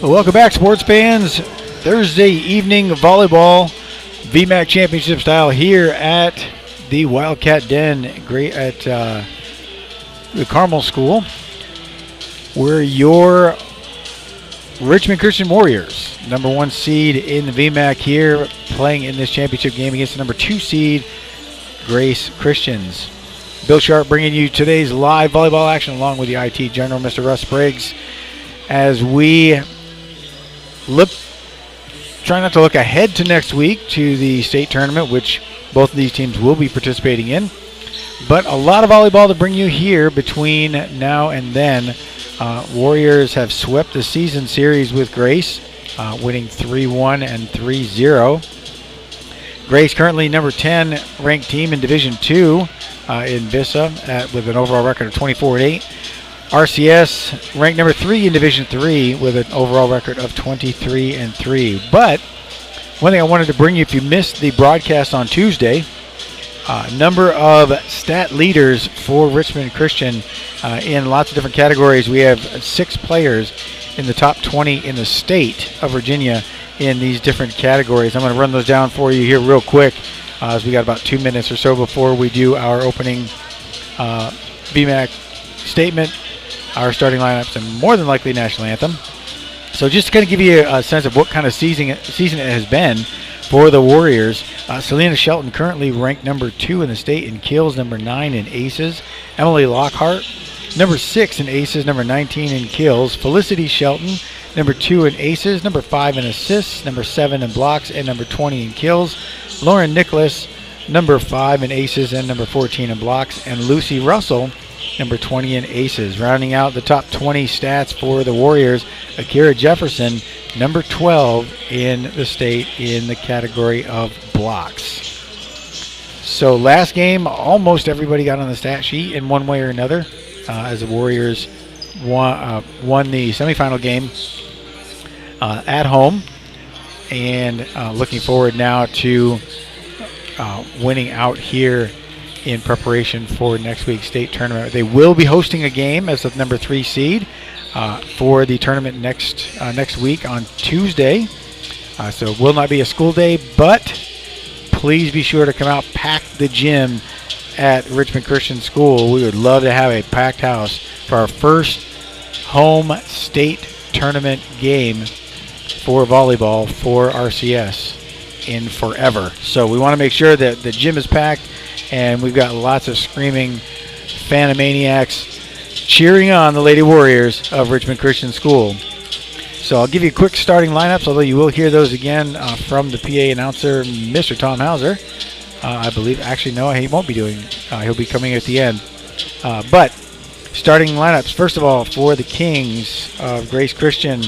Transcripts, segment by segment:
Well, welcome back, sports fans. Thursday evening volleyball VMAC championship style here at the Wildcat Den at the Carmel School. We're your Richmond Christian Warriors, number 1 seed in the VMAC here, playing in this championship game against the number 2 seed, Grace Christians. Bill Sharp bringing you today's live volleyball action along with the IT General, Mr. Russ Briggs, as we try not to look ahead to next week to the state tournament, which both of these teams will be participating in. But a lot of volleyball to bring you here between now and then. Warriors have swept the season series with Grace, winning 3-1 and 3-0. Grace currently number 10 ranked team in Division II in Vista with an overall record of 24-8. RCS ranked number 3 in Division III with an overall record of 23-3. But one thing I wanted to bring you, if you missed the broadcast on Tuesday, number of stat leaders for Richmond Christian in lots of different categories. We have 6 players in the top 20 in the state of Virginia in these different categories. I'm going to run those down for you here real quick, as we got about 2 minutes or so before we do our opening VMAC statement, our starting lineups, and more than likely national anthem. So just to kind of give you a sense of what kind of season it has been for the Warriors, Selena Shelton currently ranked number 2 in the state in kills, number 9 in aces. Emily Lockhart, number 6 in aces, number 19 in kills. Felicity Shelton, number 2 in aces, number 5 in assists, number 7 in blocks, and number 20 in kills. Lauren Nicholas, number 5 in aces and number 14 in blocks. And Lucy Russell, number 20 in aces. Rounding out the top 20 stats for the Warriors, Akira Jefferson, number 12 in the state in the category of blocks. So last game, almost everybody got on the stat sheet in one way or another, as the Warriors won the semifinal game at home, and looking forward now to winning out here in preparation for next week's state tournament. They will be hosting a game as the number 3 seed for the tournament next week on Tuesday. So it will not be a school day, but please be sure to come out, pack the gym at Richmond Christian School. We would love to have a packed house for our first home state tournament game for volleyball for RCS in forever. So we want to make sure that the gym is packed, and we've got lots of screaming Phantomaniacs cheering on the Lady Warriors of Richmond Christian School. So I'll give you quick starting lineups, although you will hear those again from the PA announcer, Mr. Tom Hauser. I believe, actually, no, he won't be doing, he'll be coming at the end. But starting lineups, first of all, for the Kings of Grace Christian,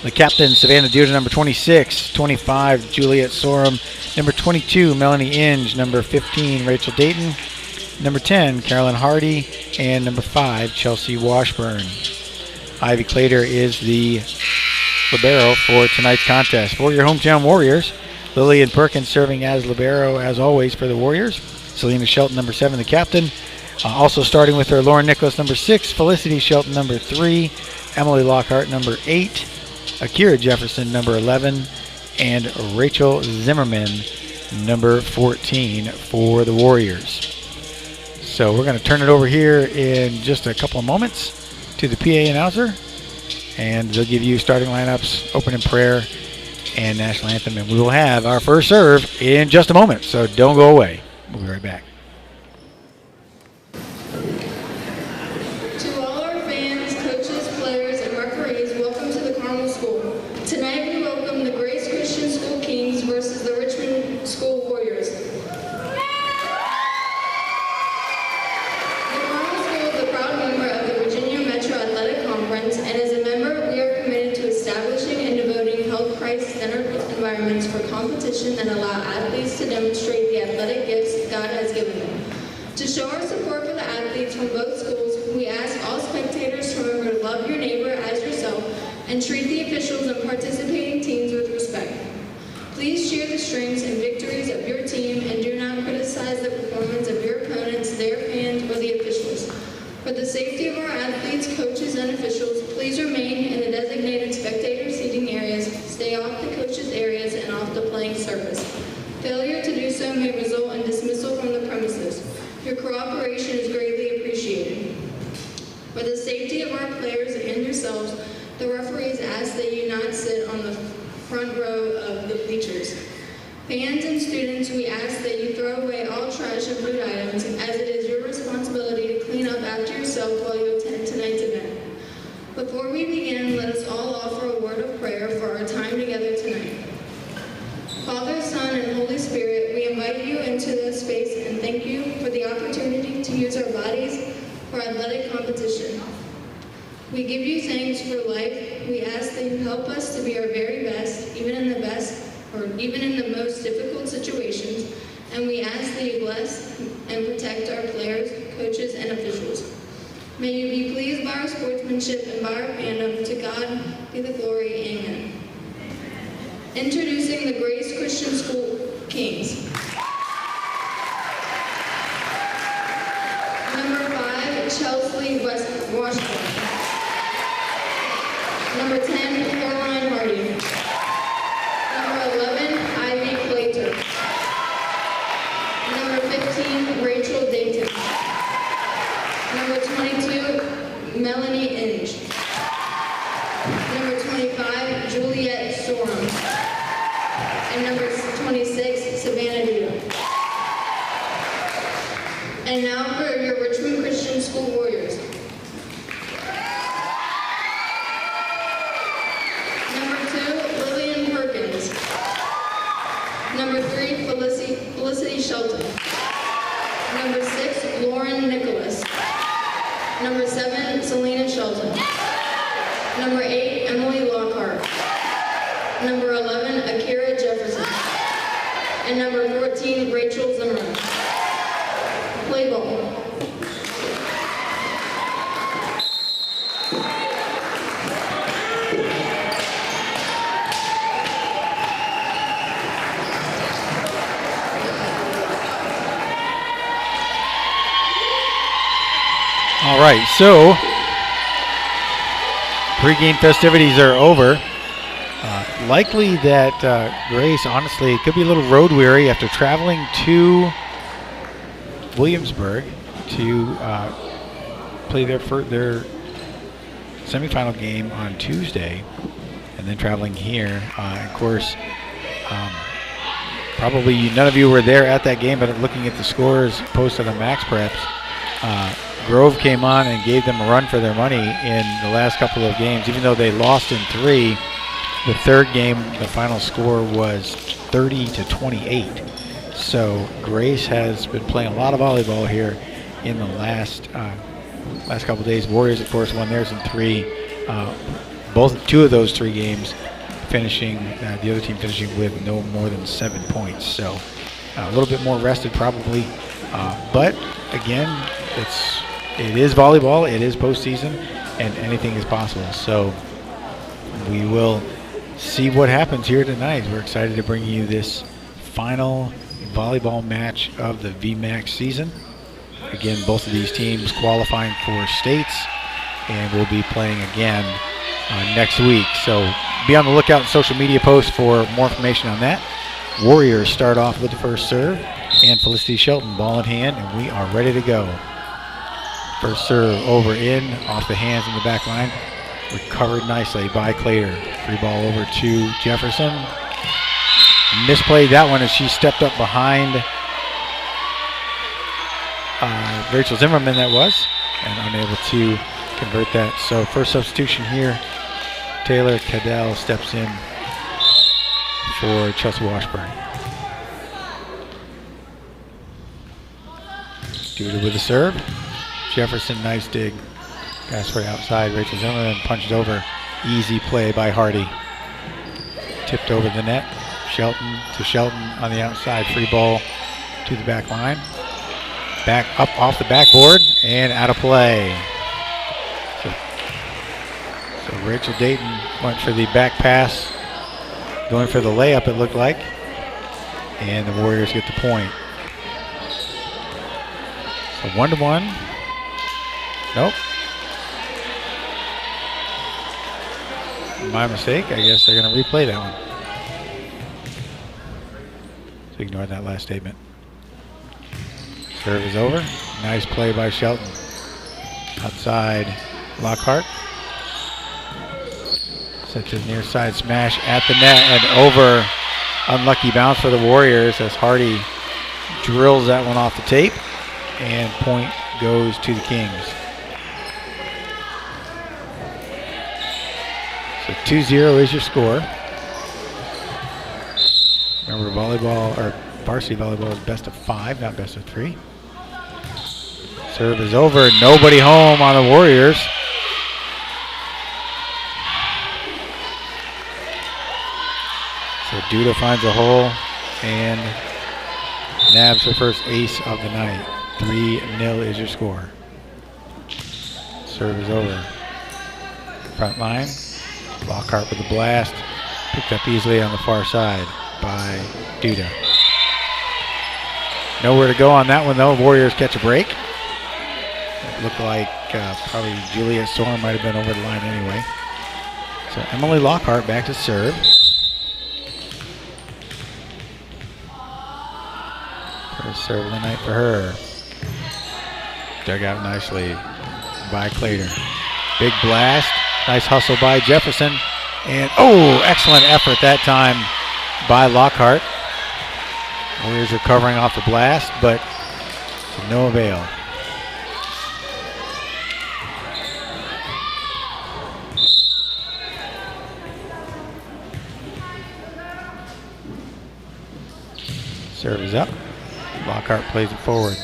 the captain, Savannah Duda, number 26, 25, Juliet Sorum, number 22, Melanie Inge, number 15, Rachel Dayton, number 10, Carolyn Hardy, and number 5, Chelsea Washburn. Ivy Clater is the libero for tonight's contest. For your hometown Warriors, Lillian Perkins serving as libero as always for the Warriors. Selena Shelton, number 7, the captain. Also starting with her, Lauren Nicholas, number 6, Felicity Shelton, number 3, Emily Lockhart, number 8, Akira Jefferson, number 11, and Rachel Zimmerman, number 14 for the Warriors. So we're going to turn it over here in just a couple of moments to the PA announcer, and they'll give you starting lineups, opening prayer, and national anthem, and we will have our first serve in just a moment, so don't go away. We'll be right back. To all our fans, coaches, players, and referees, welcome to the Carmel School. Tonight we welcome the Grace Christian School Kings versus the Richmond School Warriors. And as a member, we are committed to establishing and devoting health Christ-centered environments for competition that allow athletes to demonstrate the athletic gifts God has given them. To show our support for the athletes from both schools, we ask all spectators to remember to love your neighbor as yourself and treat the officials and participating teams with respect. Please cheer the strengths and victories of your team and do not criticize the performance of your opponents, their fans, or the officials. For the safety of our athletes, coaches, and officials, please remain in the designated spectator seating areas, stay off the coaches' areas and off the playing surface. Failure to do so may result in dismissal from the premises. Your cooperation is greatly appreciated. For the safety of our players and yourselves, the referees ask that you not sit on the front row of the bleachers. Fans and students, we ask that you throw away all trash and food items, as it is your responsibility to clean up after yourself while you attend tonight's event. Before we begin, let us all offer a word of prayer for our time together tonight. Father, Son, and Holy Spirit, we invite you into this space and thank you for the opportunity to use our bodies for athletic competition. We give you thanks for life. We ask that you help us to be our very best, even in the most difficult situations, and we ask that you bless and protect our players, coaches, and officials. May you be pleased by our sportsmanship and by our fandom. To God be the glory. Amen. Introducing the Grace Christian School Kings. Number 5, Chelsea Washburn. Number 10, Caroline Hardy. Number 11, Ivy Clayton. Number 15, Rachel Dayton. Number 22, Melanie Inge. Number 25, Juliet Sorum. And number 26, Savannah Duda. And now for your Richmond Christian School Warriors. Number 2, Lillian Perkins. Number 3, Felicity Shelton. Number 6, Lauren Nicholas. Number 7, Selena Shelton. Number 8, Emily Lockhart. Number 11, Akira Jefferson. And number 14, Rachel Zimmerman. Play ball. All right, so pregame festivities are over. Likely that Grace, honestly, could be a little road weary after traveling to Williamsburg to play their semifinal game on Tuesday, and then traveling here. Of course, probably none of you were there at that game, but looking at the scores posted on Max Preps, Grove came on and gave them a run for their money in the last couple of games. Even though they lost in 3, the third game, the final score was 30-28. So Grace has been playing a lot of volleyball here in the last couple of days. Warriors, of course, won theirs in 3. Two of those 3 games finishing, the other team finishing with no more than 7 points. So a little bit more rested probably. But again, it is volleyball, it is postseason, and anything is possible. So we will see what happens here tonight. We're excited to bring you this final volleyball match of the VMAC season. Again, both of these teams qualifying for states, and we'll be playing again next week. So be on the lookout in social media posts for more information on that. Warriors start off with the first serve, and Felicity Shelton ball in hand, and we are ready to go. First serve over in, off the hands in the back line. Recovered nicely by Clater. Free ball over to Jefferson. Misplayed that one as she stepped up behind Rachel Zimmerman, that was, and unable to convert that. So first substitution here, Taylor Cadell steps in for Chelsea Washburn. Duda with the serve. Jefferson, nice dig. Pass right outside. Rachel Zimmerman punched over. Easy play by Hardy. Tipped over the net. Shelton to Shelton on the outside. Free ball to the back line. Back up off the backboard and out of play. So Rachel Dayton went for the back pass. Going for the layup, it looked like. And the Warriors get the point. So 1-1. Nope. my mistake. I guess they're going to replay that one. So ignore that last statement. Serve is over. Nice play by Shelton. Outside Lockhart. Sets a near side smash at the net and over. Unlucky bounce for the Warriors as Hardy drills that one off the tape. And point goes to the Kings. So 2-0 is your score. Remember, volleyball or varsity volleyball is best of 5, not best of 3. Serve is over. Nobody home on the Warriors. So Duda finds a hole and nabs her first ace of the night. 3-0 is your score. Serve is over. Front line. Lockhart with a blast. Picked up easily on the far side by Duda. Nowhere to go on that one though. Warriors catch a break. It looked like probably Juliet Storm might have been over the line anyway. So Emily Lockhart back to serve. First serve of the night for her. Dug out nicely by Clayton. Big blast. Nice hustle by Jefferson. And oh, excellent effort that time by Lockhart. Warriors are covering off the blast, but to no avail. Serve is up. Lockhart plays it forward.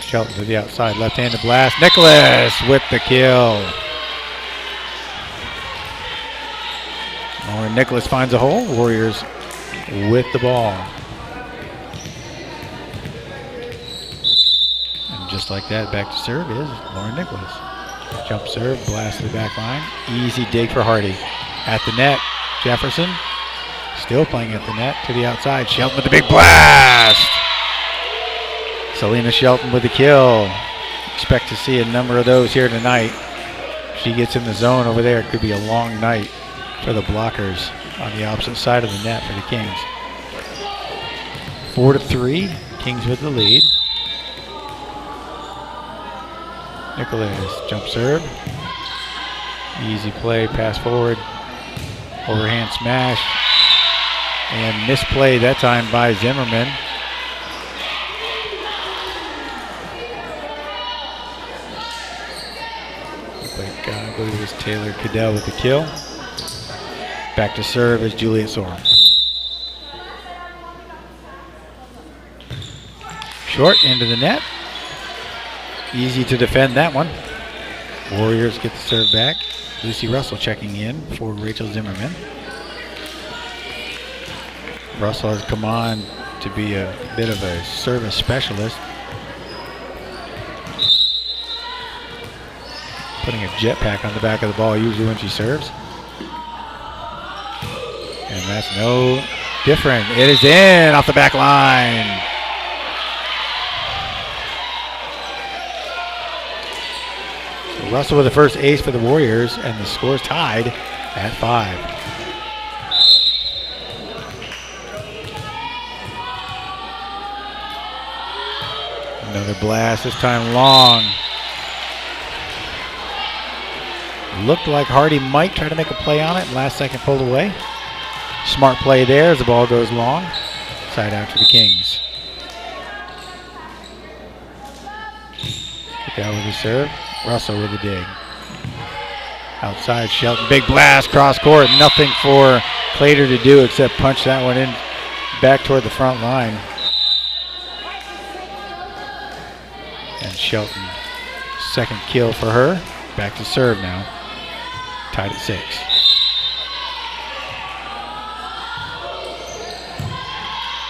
Shelton to the outside, left-handed blast. Nicholas with the kill. Lauren Nicholas finds a hole. Warriors with the ball. And just like that, back to serve is Lauren Nicholas. Jump serve, blast to the back line. Easy dig for Hardy. At the net, Jefferson. Still playing at the net to the outside. Shelton with the big blast. Selena Shelton with the kill. Expect to see a number of those here tonight. If she gets in the zone over there, it could be a long night for the blockers on the opposite side of the net for the Kings. 4-3, Kings with the lead. Nicholas, jump serve. Easy play, pass forward. Overhand smash. And misplay that time by Zimmerman. I believe it was Taylor Cadell with the kill. Back to serve is Juliet Sorum. Short into the net. Easy to defend that one. Warriors get the serve back. Lucy Russell checking in for Rachel Zimmerman. Russell has come on to be a bit of a service specialist. Putting a jetpack on the back of the ball usually when she serves. And that's no different. It is in off the back line. So Russell with the first ace for the Warriors, and the score's tied at 5. Another blast, this time long. Looked like Hardy might try to make a play on it. Last second pulled away. Smart play there as the ball goes long. Side out to the Kings. Down with the serve. Russell with the dig. Outside Shelton. Big blast cross court. Nothing for Clater to do except punch that one in back toward the front line. And Shelton, second kill for her. Back to serve now. Tied at 6.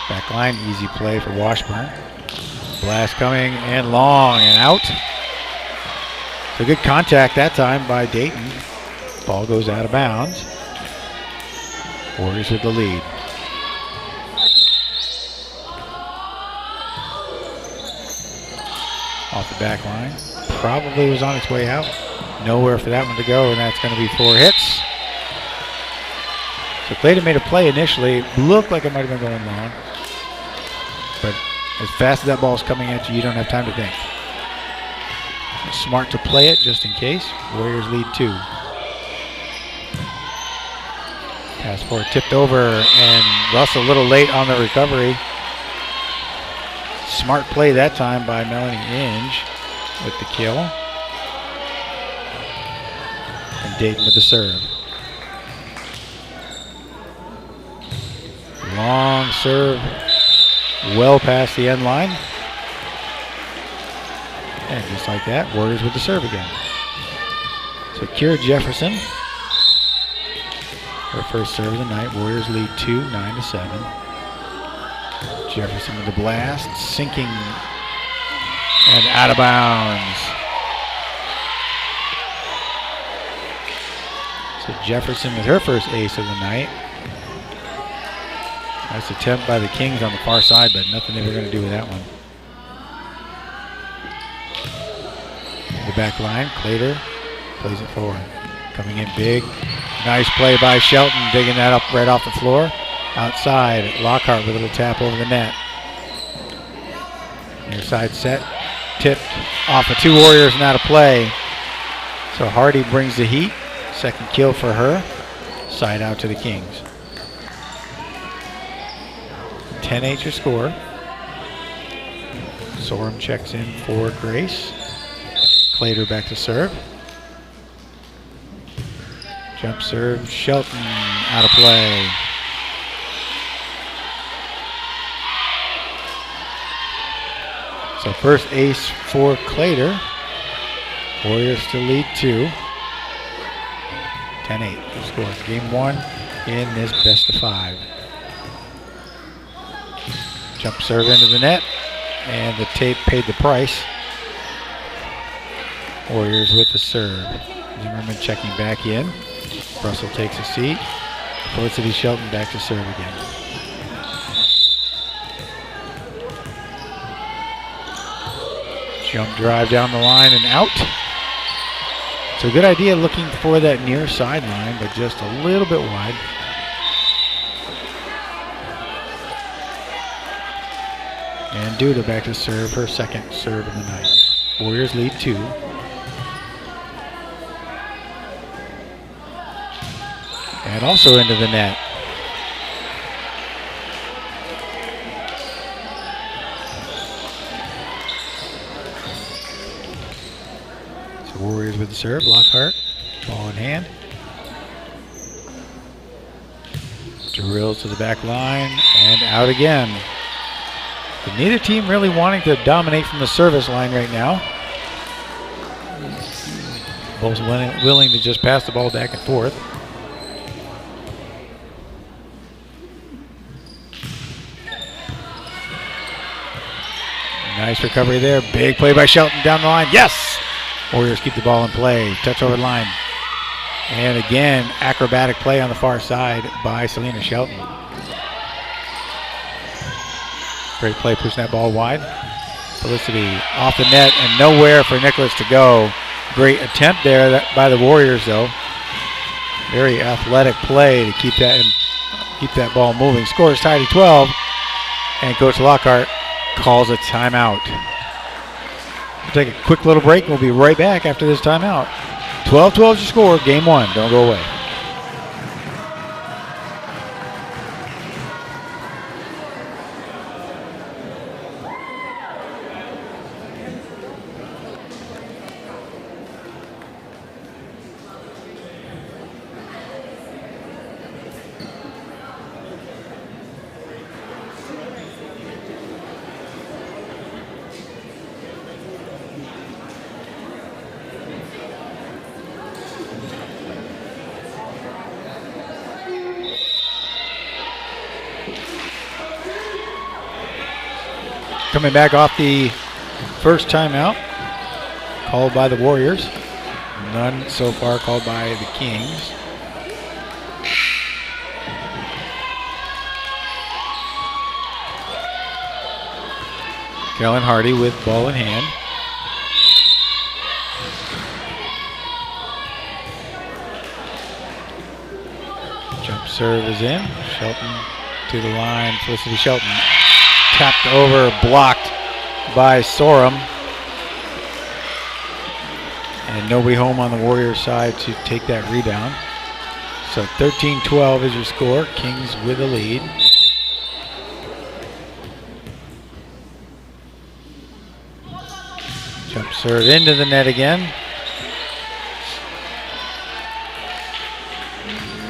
Back line, easy play for Washburn. Blast coming and long and out. So good contact that time by Dayton. Ball goes out of bounds. Warriors with the lead. Off the back line. Probably was on its way out. Nowhere for that one to go, and that's going to be 4 hits. So Clayton made a play initially. Looked like it might have been going long. But as fast as that ball is coming at you, you don't have time to think. Smart to play it just in case. Warriors lead 2. Pass forward, tipped over, and Russ a little late on the recovery. Smart play that time by Melanie Inge with the kill. And Dayton with the serve. Long serve, well past the end line. And just like that, Warriors with the serve again. So Kira Jefferson, her first serve of the night. Warriors lead 2, 9-7. Jefferson with the blast, sinking and out of bounds. So Jefferson with her first ace of the night. Nice attempt by the Kings on the far side, but nothing they were going to do with that one. The back line, Clater plays it forward. Coming in big. Nice play by Shelton, digging that up right off the floor. Outside, Lockhart with a little tap over the net. Near side set, tipped off of 2 Warriors and out of play. So Hardy brings the heat. Second kill for her. Side out to the Kings. 10-8 your score. Sorum checks in for Grace. Clater back to serve. Jump serve, Shelton out of play. So first ace for Clater. Warriors still lead 2. 10-8 your score. Game 1 in this best of 5. Jump serve into the net, and the tape paid the price. Warriors with the serve. Zimmerman checking back in. Russell takes a seat. Felicity Shelton back to serve again. Jump drive down the line and out. So good idea looking for that near sideline, but just a little bit wide. And Duda back to serve, her second serve of the night. Warriors lead 2. And also into the net. So Warriors with the serve, Lockhart, ball in hand. Drills to the back line and out again. But neither team really wanting to dominate from the service line right now. Both willing to just pass the ball back and forth. Nice recovery there. Big play by Shelton down the line. Yes! Warriors keep the ball in play. Touch over the line. And again, acrobatic play on the far side by Selena Shelton. Great play pushing that ball wide. Felicity off the net and nowhere for Nicholas to go. Great attempt there by the Warriors though. Very athletic play to keep that ball moving. Score is tied at 12. And Coach Lockhart calls a timeout. We'll take a quick little break. We'll be right back after this timeout. 12-12 is your score. Game 1. Don't go away. Coming back off the first timeout, called by the Warriors. None so far called by the Kings. Kellen Hardy with ball in hand. Jump serve is in. Shelton to the line. Felicity Shelton tapped over, blocked by Sorum. And nobody home on the Warriors side to take that rebound. So 13-12 is your score. Kings with the lead. Jump serve into the net again.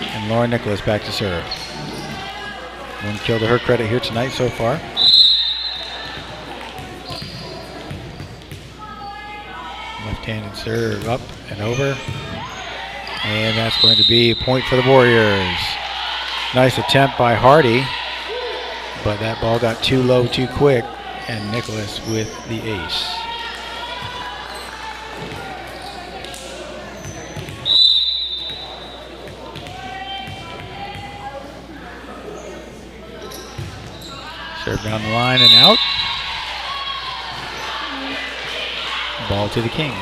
And Lauren Nicholas back to serve. One kill to her credit here tonight so far. Left-handed serve up and over. And that's going to be a point for the Warriors. Nice attempt by Hardy, but that ball got too low too quick, and Nicholas with the ace. Serve down the line and out. Ball to the Kings.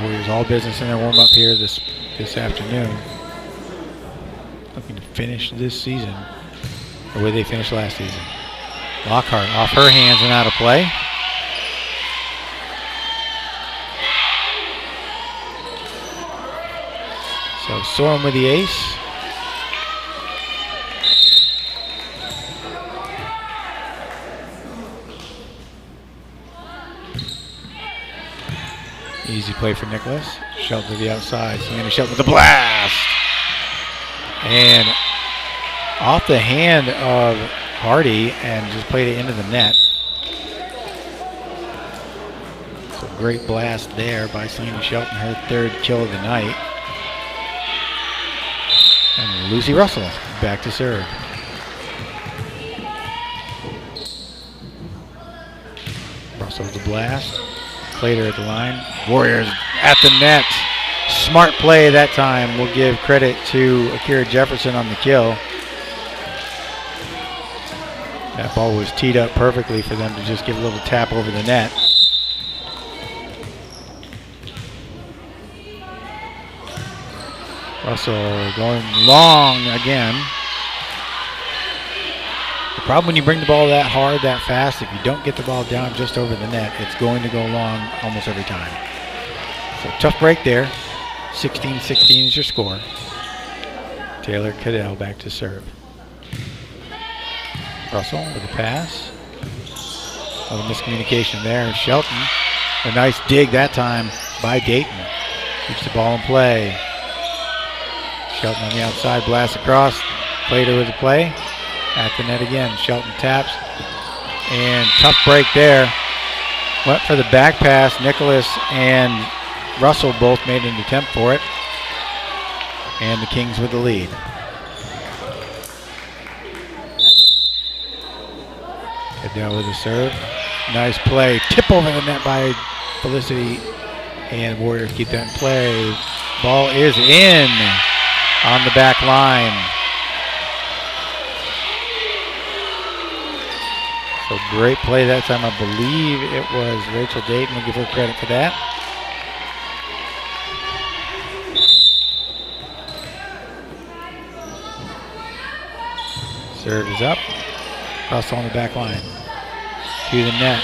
Warriors all business in their warm-up here this afternoon. Looking to finish this season the way they finished last season. Lockhart off her hands and out of play. So Sorum with the ace. Easy play for Nicholas. Shelton to the outside. Selena Shelton with the blast. And off the hand of Hardy and just played it into the net. So great blast there by Selena Shelton, her third kill of the night. And Lucy Russell back to serve. Russell with the blast. Clater at the line. Warriors at the net. Smart play that time. We'll give credit to Akira Jefferson on the kill. That ball was teed up perfectly for them to just give a little tap over the net. Russell going long again. The problem when you bring the ball that hard, that fast, if you don't get the ball down just over the net, it's going to go long almost every time. So tough break there. 16-16 is your score. Taylor Cadell back to serve. Russell with a pass. A little miscommunication there. Shelton, a nice dig that time by Dayton. Keeps the ball in play. Shelton on the outside, blast across. Plater with the play. At the net again. Shelton taps. And tough break there. Went for the back pass. Nicholas and Russell both made an attempt for it. And the Kings with the lead. Cadell with the serve. Nice play. Tip over the net by Felicity. And Warriors keep that in play. Ball is in on the back line. So great play that time. I believe it was Rachel Dayton. We'll give her credit for that. Serve is up. Russell on the back line. To the net.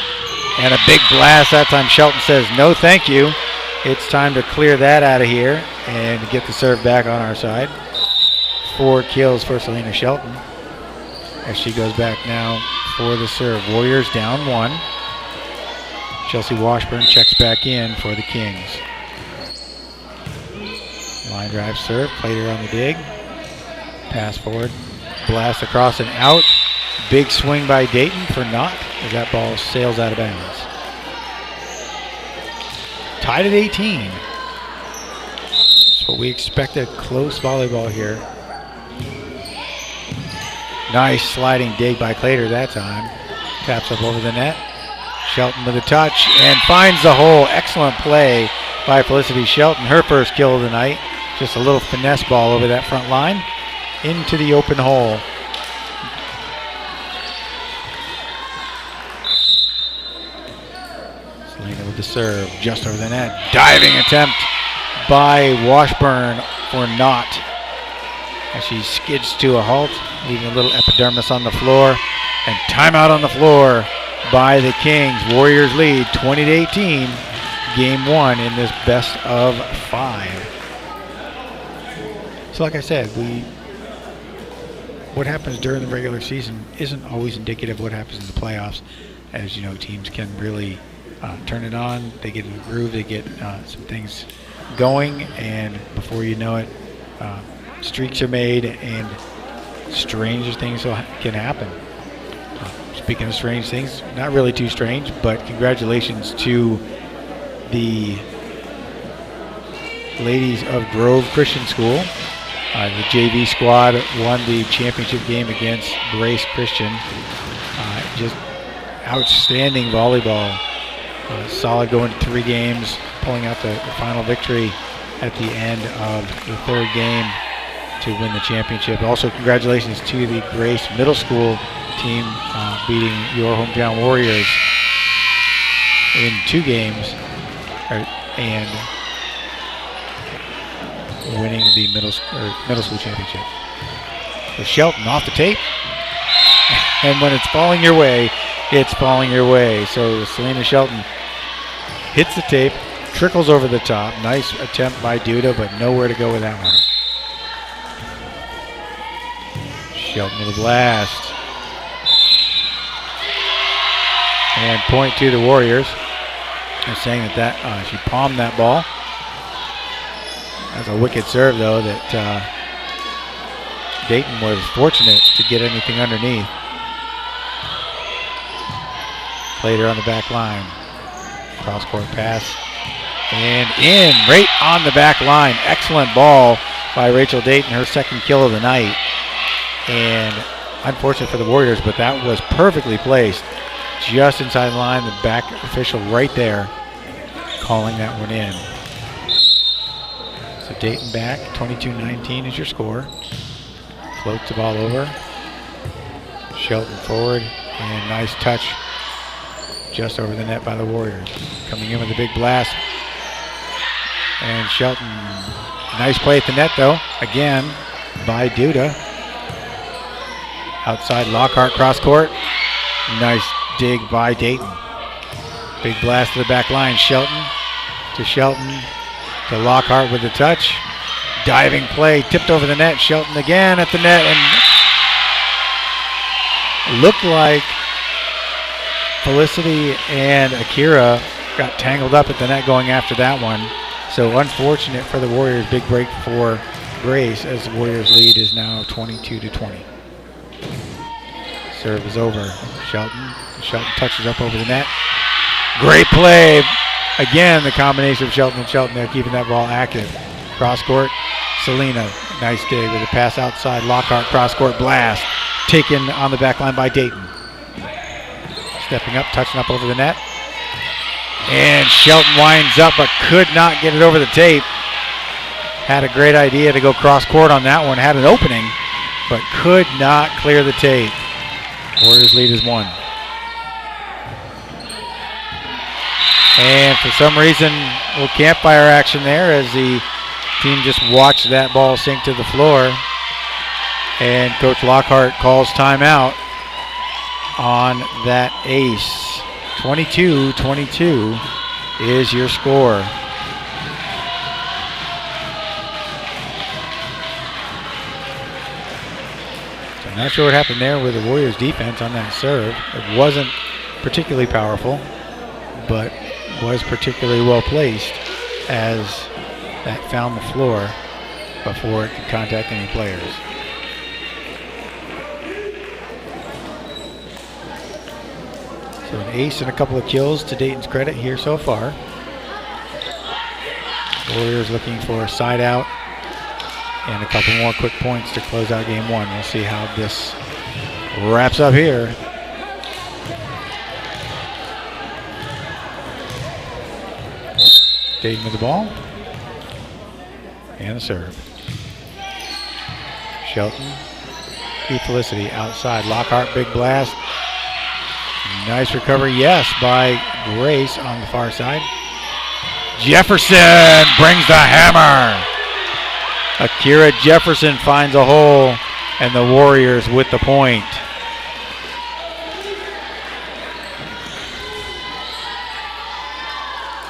And a big blast that time. Shelton says, no thank you. It's time to clear that out of here and get the serve back on our side. 4 kills for Selena Shelton as she goes back now for the serve. Warriors down 1. Chelsea Washburn checks back in for the Kings. Line drive serve. Plater on the dig. Pass forward. Blast across and out. Big swing by Dayton for naught as that ball sails out of bounds. Tied at 18. That's what we expected. Close volleyball here. Nice sliding dig by Clater that time. Taps up over the net. Shelton with a touch and finds the hole. Excellent play by Felicity Shelton. Her first kill of the night. Just a little finesse ball over that front line. Into the open hole. Selena with the serve. Just over the net. Diving attempt by Washburn for naught as she skids to a halt, leaving a little epidermis on the floor. And timeout on the floor by the Kings. Warriors lead 20-18, game 1 in this best of 5. So like I said, what happens during the regular season isn't always indicative of what happens in the playoffs. As you know, teams can really turn it on. They get in the groove. They get some things going, and before you know it, streaks are made, and stranger things can happen. Speaking of strange things, not really too strange, but congratulations to the ladies of Grove Christian School. The JV squad won the championship game against Grace Christian. Just outstanding volleyball. Solid going to 3 games, pulling out the final victory at the end of the 3rd game to win the championship. Also, congratulations to the Grace Middle School team beating your hometown Warriors in 2 games and winning the middle school championship. So Shelton off the tape, and when it's falling your way, it's falling your way. So Selena Shelton hits the tape, trickles over the top. Nice attempt by Duda, but nowhere to go with that one. Shelton with a blast. And point to the Warriors. They're saying that she palmed that ball. That's a wicked serve, though, that Dayton was fortunate to get anything underneath. Played her on the back line. Cross-court pass. And in, right on the back line. Excellent ball by Rachel Dayton, her 2nd kill of the night. And unfortunate for the Warriors, but that was perfectly placed. Just inside the line, the back official right there calling that one in. So Dayton back, 22-19 is your score. Floats the ball over. Shelton forward, and nice touch just over the net by the Warriors. Coming in with a big blast. And Shelton, nice play at the net though, again by Duda. Outside Lockhart cross court. Nice dig by Dayton. Big blast to the back line. Shelton to Lockhart with the touch. Diving play, tipped over the net. Shelton again at the net, and looked like Felicity and Akira got tangled up at the net going after that one. So unfortunate for the Warriors. Big break for Grace as the Warriors lead is now 22-20. Serve is over. Shelton touches up over the net. Great play. Again, the combination of Shelton and Shelton there keeping that ball active. Cross court, Selena, nice dig with a pass outside. Lockhart cross court blast. Taken on the back line by Dayton. Stepping up, touching up over the net. And Shelton winds up but could not get it over the tape. Had a great idea to go cross court on that one. Had an opening, but could not clear the tape. Warriors lead is 1. And for some reason, a little campfire action there as the team just watched that ball sink to the floor. And Coach Lockhart calls timeout on that ace. 22-22 is your score. So I'm not sure what happened there with the Warriors defense on that serve. It wasn't particularly powerful, but was particularly well placed as that found the floor before it could contact any players. So an ace and a couple of kills to Dayton's credit here so far. Warriors looking for a side out and a couple more quick points to close out game 1. We'll see how this wraps up here. Dayton with the ball. And the serve. Shelton. To Felicity outside. Lockhart, big blast. Nice recovery, yes, by Grace on the far side. Jefferson brings the hammer. Akira Jefferson finds a hole, and the Warriors with the point.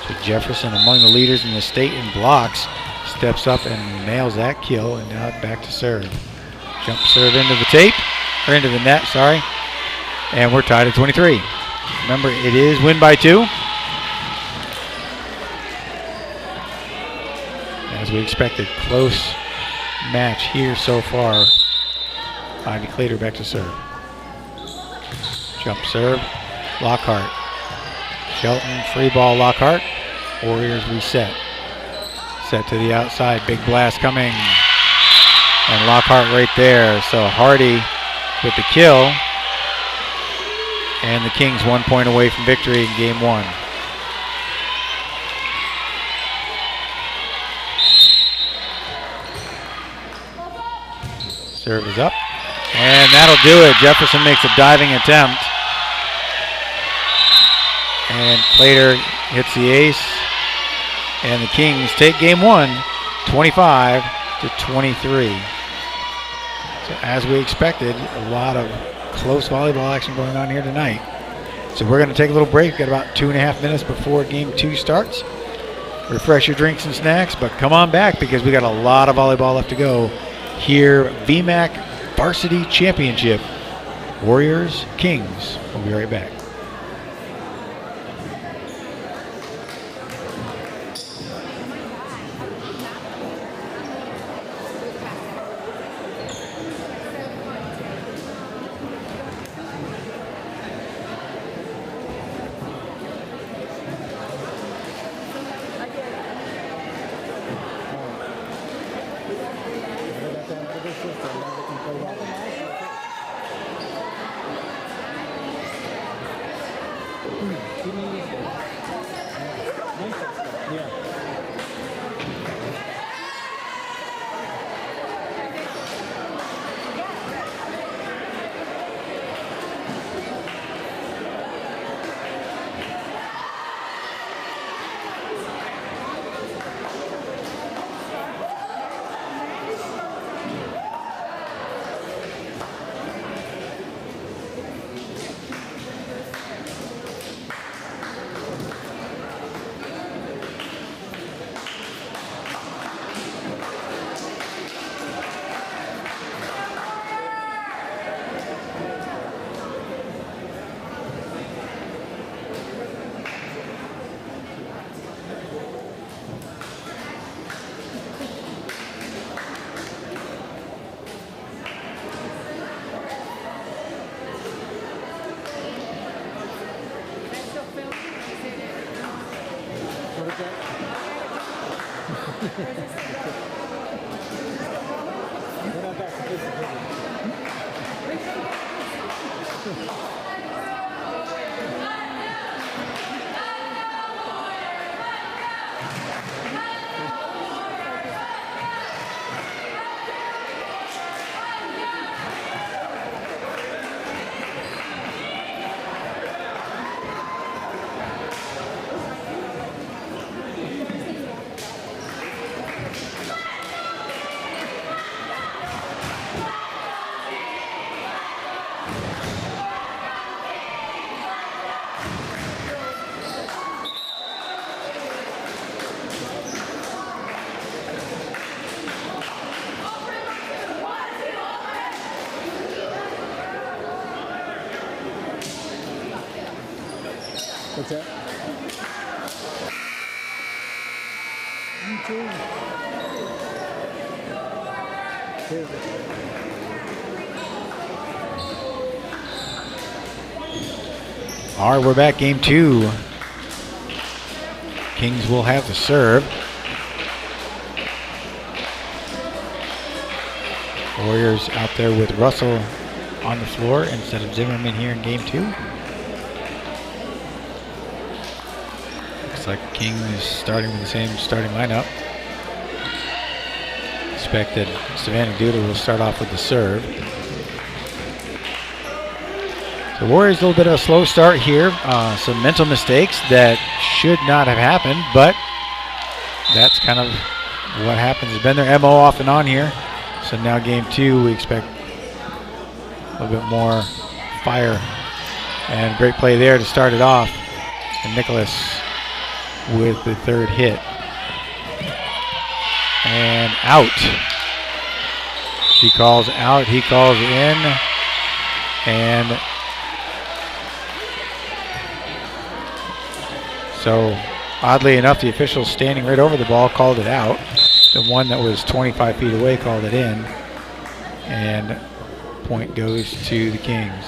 So Jefferson, among the leaders in the state in blocks, steps up and nails that kill, and now back to serve. Jump serve into the tape, or into the net, sorry. And we're tied at 23. Remember, it is win by 2. As we expected, close match here so far. Ivy Clater back to serve. Jump serve, Lockhart. Shelton, free ball, Lockhart. Warriors reset. Set to the outside, big blast coming. And Lockhart right there. So Hardy with the kill. And the Kings 1 point away from victory in game 1. Serve is up. And that'll do it. Jefferson makes a diving attempt. And Clater hits the ace. And the Kings take game 1, 25-23. So as we expected, a lot of close volleyball action going on here tonight. So we're going to take a little break. We've got about 2.5 minutes before game 2 starts. Refresh your drinks and snacks, but come on back because we got a lot of volleyball left to go. Here, VMAC Varsity Championship, Warriors, Kings. We'll be right back. What's that? You too. All right, we're back. Game 2. Kings will have to serve. Warriors out there with Russell on the floor instead of Zimmerman here in game 2. Looks like King is starting with the same starting lineup. Expect that Savannah Duda will start off with the serve. The Warriors a little bit of a slow start here. Some mental mistakes that should not have happened, but that's kind of what happens. It's been their MO off and on here. So now game 2, we expect a little bit more fire. And great play there to start it off. And Nicholas with the third hit. And out. She calls out, he calls in. And so, oddly enough, the official standing right over the ball called it out. The one that was 25 feet away called it in. And point goes to the Kings.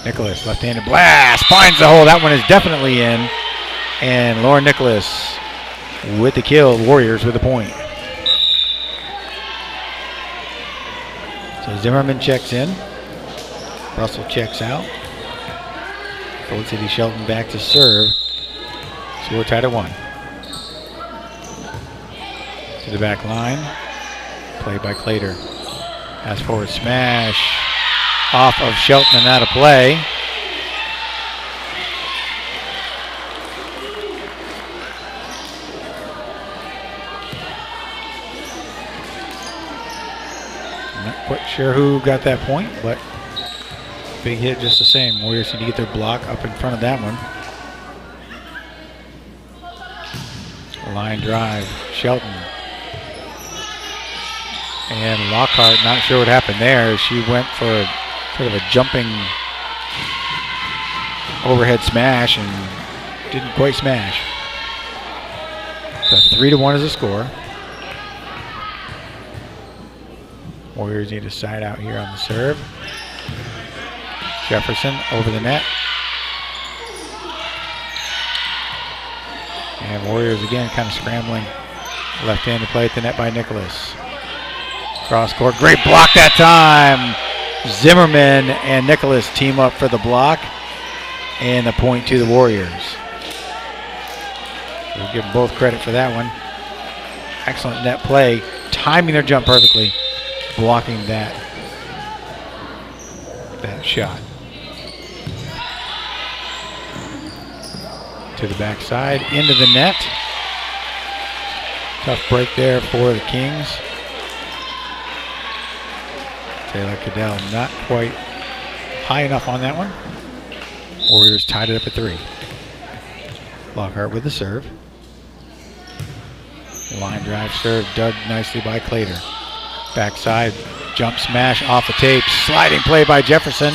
Nicholas, left-handed blast, finds the hole. That one is definitely in. And Lauren Nicholas with the kill. Warriors with the point. So Zimmerman checks in. Russell checks out. Gold City Shelton back to serve. So we're tied at 1. To the back line. Play by Clater. Pass forward smash. Off of Shelton and out of play. I'm not quite sure who got that point, but big hit just the same. Warriors need to get their block up in front of that one. Line drive, Shelton. And Lockhart, not sure what happened there. She went for sort of a jumping overhead smash and didn't quite smash. So 3-1 is the score. Warriors need to side out here on the serve. Jefferson over the net. And Warriors again kind of scrambling. Left-handed play at the net by Nicholas. Cross court, great block that time. Zimmerman and Nicholas team up for the block. And the point to the Warriors. We'll give them both credit for that one. Excellent net play. Timing their jump perfectly. Blocking that shot. To the backside, into the net. Tough break there for the Kings. Taylor Cadell not quite high enough on that one. Warriors tied it up at 3. Lockhart with the serve. Line drive serve dug nicely by Clater. Backside jump smash off the tape. Sliding play by Jefferson.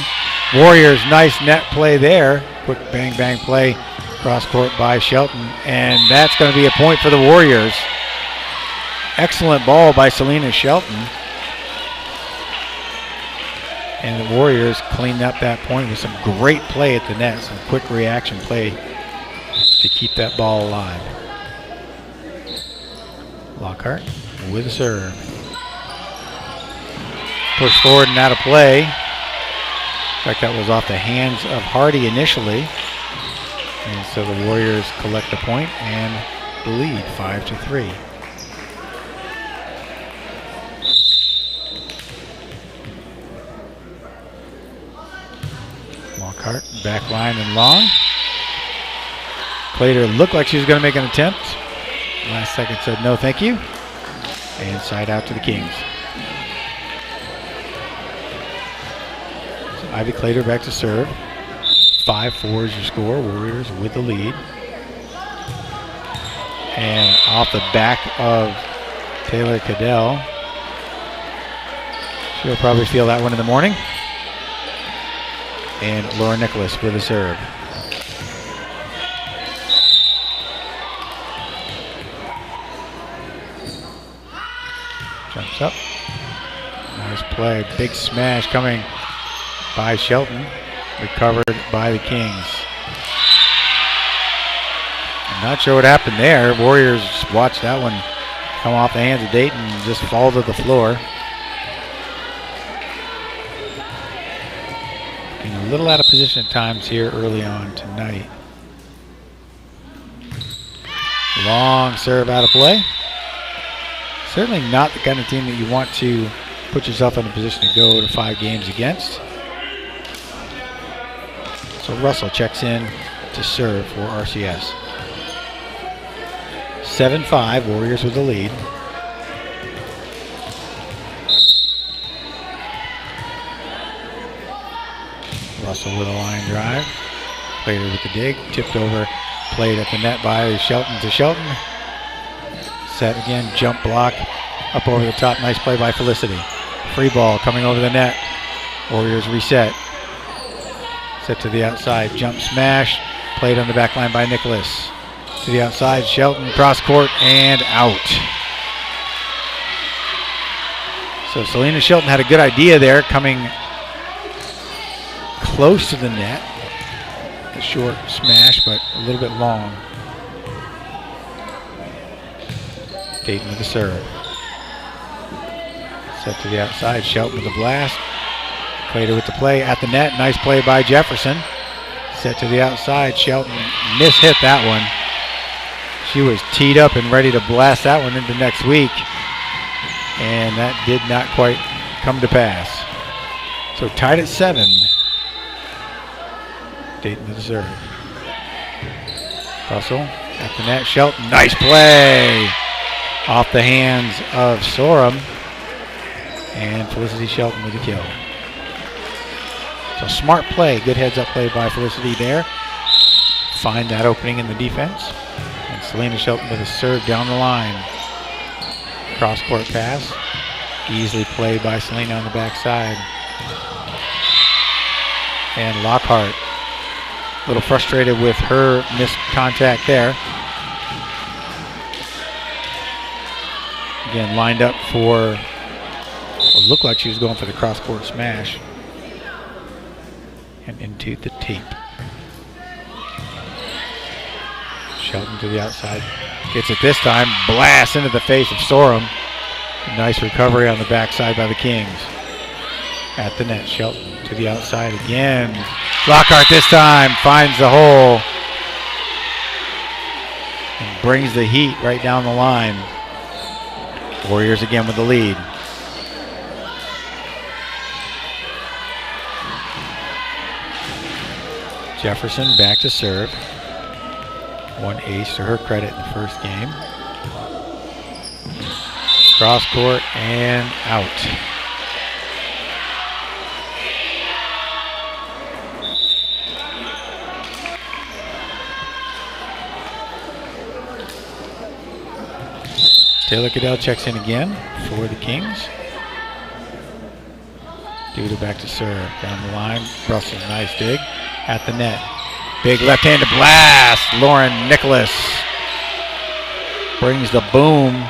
Warriors nice net play there. Quick bang bang play. Cross court by Shelton. And that's going to be a point for the Warriors. Excellent ball by Selena Shelton. And the Warriors cleaned up that point with some great play at the net. Some quick reaction play to keep that ball alive. Lockhart with a serve. Push forward and out of play. In fact, that was off the hands of Hardy initially. And so the Warriors collect the point and the lead 5-3. Lockhart, back line and long. Clater looked like she was going to make an attempt. Last second said no thank you. And side out to the Kings. So Ivy Clater back to serve. 5-4 is your score. Warriors with the lead. And off the back of Taylor Cadell. She'll probably feel that one in the morning. And Laura Nicholas with a serve. Jumps up. Nice play. Big smash coming by Shelton. Recovered by the Kings. I'm not sure what happened there. Warriors watched that one come off the hands of Dayton and just fall to the floor. Getting a little out of position at times here early on tonight. Long serve out of play. Certainly not the kind of team that you want to put yourself in a position to go to 5 games against. So Russell checks in to serve for RCS. 7-5, Warriors with the lead. Russell with a line drive. Played it with the dig. Tipped over. Played at the net by Shelton to Shelton. Set again. Jump block. Up over the top. Nice play by Felicity. Free ball coming over the net. Warriors reset. Set to the outside. Jump smash. Played on the back line by Nicholas. To the outside. Shelton cross court and out. So Selena Shelton had a good idea there, coming close to the net. A short smash, but a little bit long. Dayton with the serve. Set to the outside. Shelton with the blast. Played it with the play at the net. Nice play by Jefferson. Set to the outside. Shelton mishit that one. She was teed up and ready to blast that one into next week. And that did not quite come to pass. So tied at 7. Dayton with the serve. Russell at the net. Shelton, nice play. Off the hands of Sorum. And Felicity Shelton with the kill. So smart play, good heads up play by Felicity there. Find that opening in the defense. And Selena Shelton with a serve down the line. Cross court pass. Easily played by Selena on the backside. And Lockhart, a little frustrated with her missed contact there. Again, lined up for what looked like she was going for the cross court smash. And into the tape. Shelton to the outside. Gets it this time. Blast into the face of Sorum. Nice recovery on the backside by the Kings. At the net. Shelton to the outside again. Lockhart this time finds the hole. And brings the heat right down the line. Warriors again with the lead. Jefferson back to serve. One ace to her credit in the first game. Cross court and out. Taylor Cadell checks in again for the Kings. Duda back to serve. Down the line. Russell, nice dig. At the net. Big left-handed blast. Lauren Nicholas brings the boom.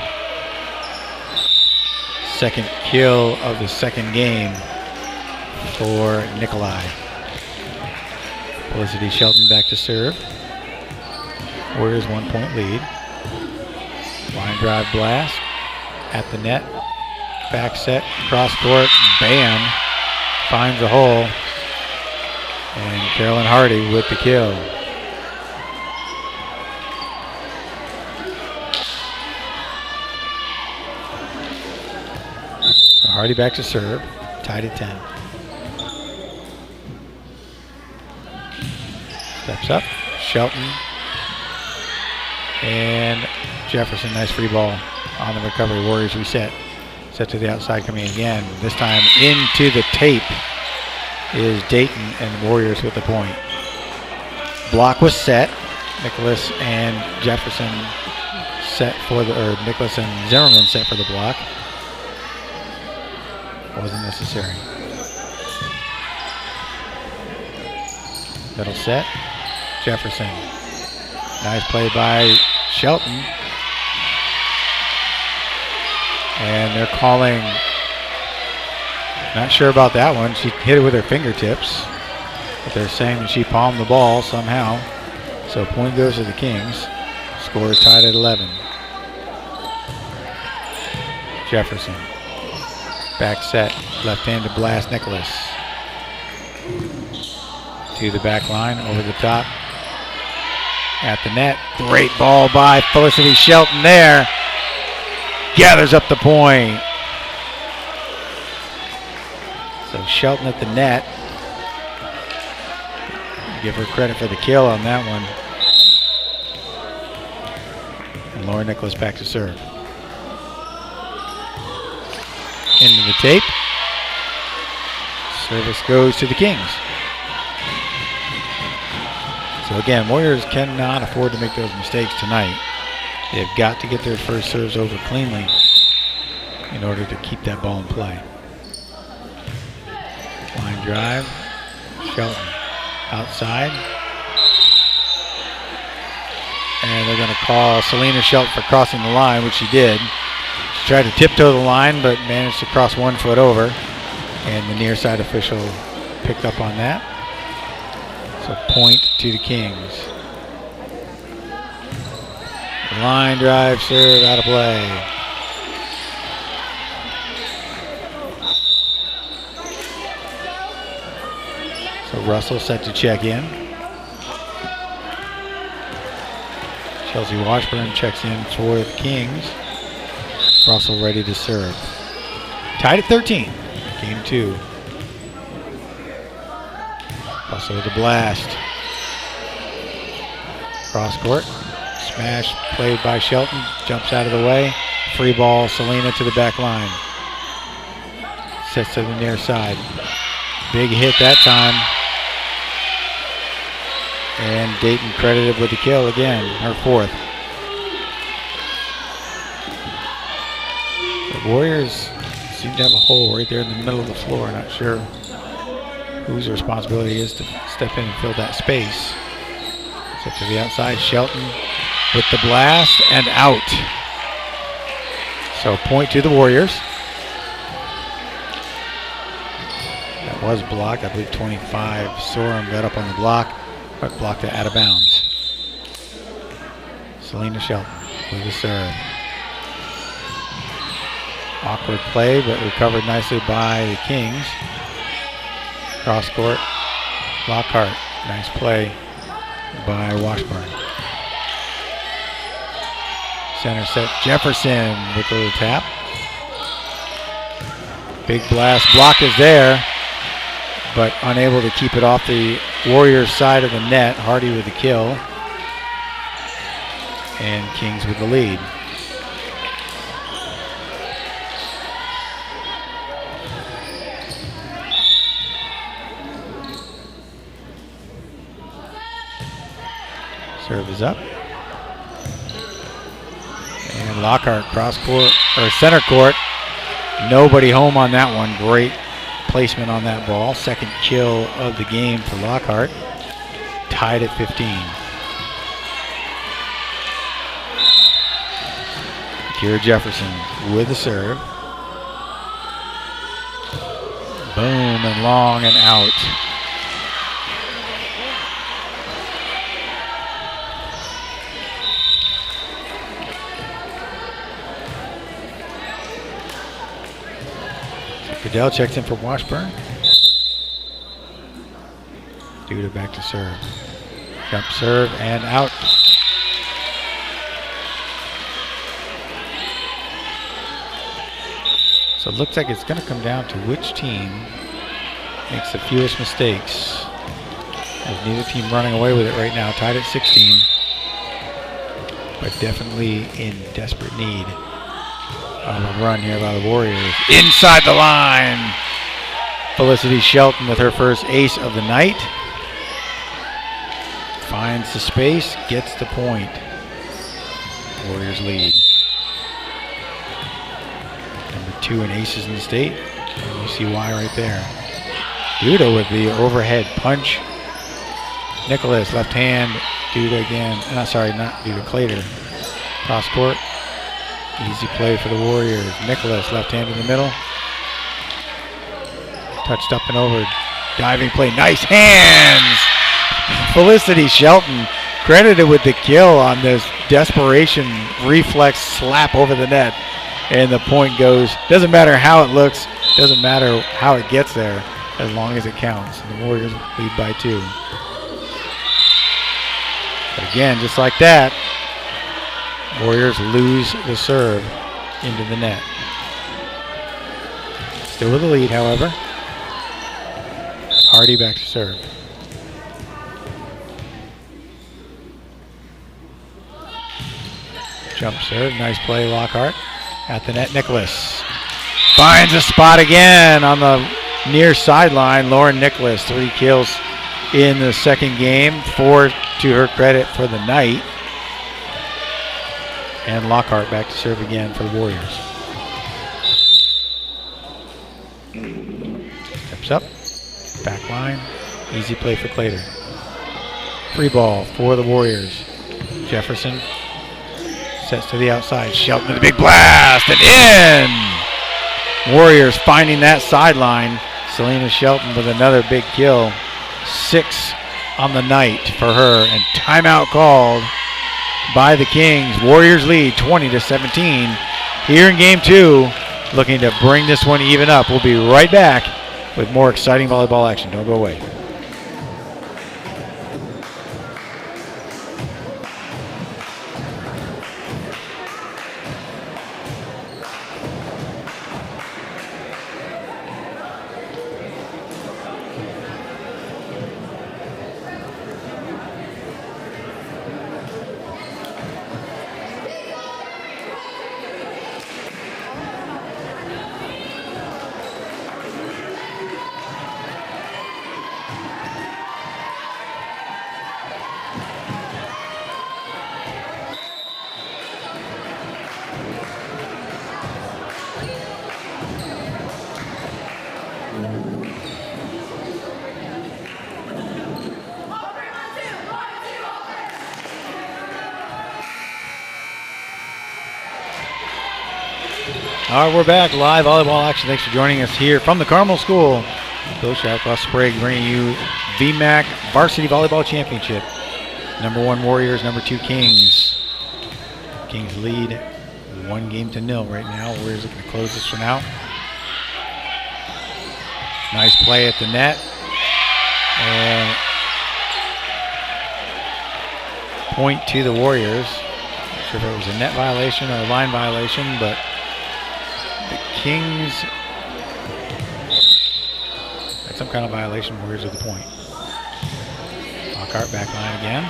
Second kill of the second game for Nikolai. Felicity Shelton back to serve. Warriors 1-point lead. Line drive blast. At the net. Back set. Cross court. Bam. Finds a hole. And Carolyn Hardy with the kill. So Hardy back to serve. Tied at 10. Steps up. Shelton. And Jefferson. Nice free ball on the recovery. Warriors reset. Set to the outside coming again. This time into the tape is Dayton and Warriors with the point. Block was set. Nicholas and Jefferson set for the, or Nicholas and Zimmerman set for the block. Wasn't necessary. Middle set. Jefferson. Nice play by Shelton. And they're calling. Not sure about that one. She hit it with her fingertips. But they're saying that she palmed the ball somehow. So point goes to the Kings. Score is tied at 11. Jefferson. Back set. Left-handed blast Nicholas. To the back line. Over the top. At the net. Great ball by Felicity Shelton there. Gathers up the point. So Shelton at the net. Give her credit for the kill on that one. And Laura Nicholas back to serve. Into the tape. Service goes to the Kings. So again, Warriors cannot afford to make those mistakes tonight. They've got to get their first serves over cleanly in order to keep that ball in play. Line drive. Shelton outside. And they're going to call Selena Shelton for crossing the line, which she did. She tried to tiptoe the line, but managed to cross 1 foot over. And the near side official picked up on that. So point to the Kings. Line drive serve out of play. So Russell set to check in. Chelsea Washburn checks in for the Kings. Russell ready to serve. Tied at 13. Game 2. Russell with a blast. Cross court. Smash played by Shelton. Jumps out of the way. Free ball. Selena to the back line. Sets to the near side. Big hit that time. And Dayton credited with the kill again, her 4th. The Warriors seem to have a hole right there in the middle of the floor. Not sure whose responsibility it is to step in and fill that space. Set to the outside, Shelton with the blast and out. So point to the Warriors. That was blocked. I believe 25. Sorum got up on the block, but blocked it out of bounds. Selena Shelton with the serve. Awkward play, but recovered nicely by the Kings. Cross court, Lockhart. Nice play by Washburn. Center set, Jefferson with the little tap. Big blast, block is there, but unable to keep it off the Warriors side of the net. Hardy with the kill. And Kings with the lead. Serve is up. And Lockhart cross court, or center court. Nobody home on that one. Great placement on that ball. Second kill of the game for Lockhart. Tied at 15. Kira Jefferson with the serve. Boom, and long and out. Goodell checks in for Washburn. Duda back to serve. Jump serve and out. So it looks like it's going to come down to which team makes the fewest mistakes. There's neither team running away with it right now. Tied at 16. But definitely in desperate need of a run here by the Warriors. Inside the line. Felicity Shelton with her first ace of the night. Finds the space, gets the point. Warriors lead. Number 2 in aces in the state. And you see why right there. Duda with the overhead punch. Nicholas, left hand. Duda again. Sorry, not Duda, Clater. Cross court. Easy play for the Warriors. Nicholas, left hand in the middle. Touched up and over. Diving play. Nice hands. Felicity Shelton credited with the kill on this desperation reflex slap over the net. And the point goes. Doesn't matter how it looks. Doesn't matter how it gets there as long as it counts. And the Warriors lead by 2. But again, just like that, Warriors lose the serve into the net. Still with the lead, however. Hardy back to serve. Jump serve, nice play, Lockhart. At the net, Nicholas finds a spot again on the near sideline. Lauren Nicholas, 3 kills in the second game, 4 to her credit for the night. And Lockhart back to serve again for the Warriors. Steps up, back line, easy play for Clater. Free ball for the Warriors. Jefferson sets to the outside. Shelton with a big blast and in! Warriors finding that sideline. Selena Shelton with another big kill. 6 on the night for her, and timeout called by the Kings. Warriors lead 20-17 here in game 2, looking to bring this one even up. We'll be right back with more exciting volleyball action. Don't go away. All right, we're back. Live volleyball action. Thanks for joining us here from the Carmel School. Bill Shapcross Sprague bringing you VMAC Varsity Volleyball Championship. Number 1 Warriors, number 2 Kings. Kings lead 1-0 right now. Warriors looking to close this one out. Nice play at the net. And point to the Warriors. Not sure if it was a net violation or a line violation, but the Kings had some kind of violation. Warriors with the point. Lockhart back line again.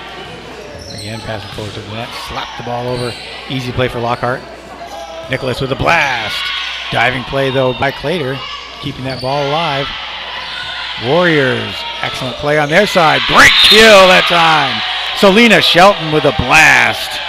Again, passing forward to the net. Slap the ball over. Easy play for Lockhart. Nicholas with a blast. Diving play, though, by Clater. Keeping that ball alive. Warriors, excellent play on their side. Great kill that time. Selena Shelton with a blast.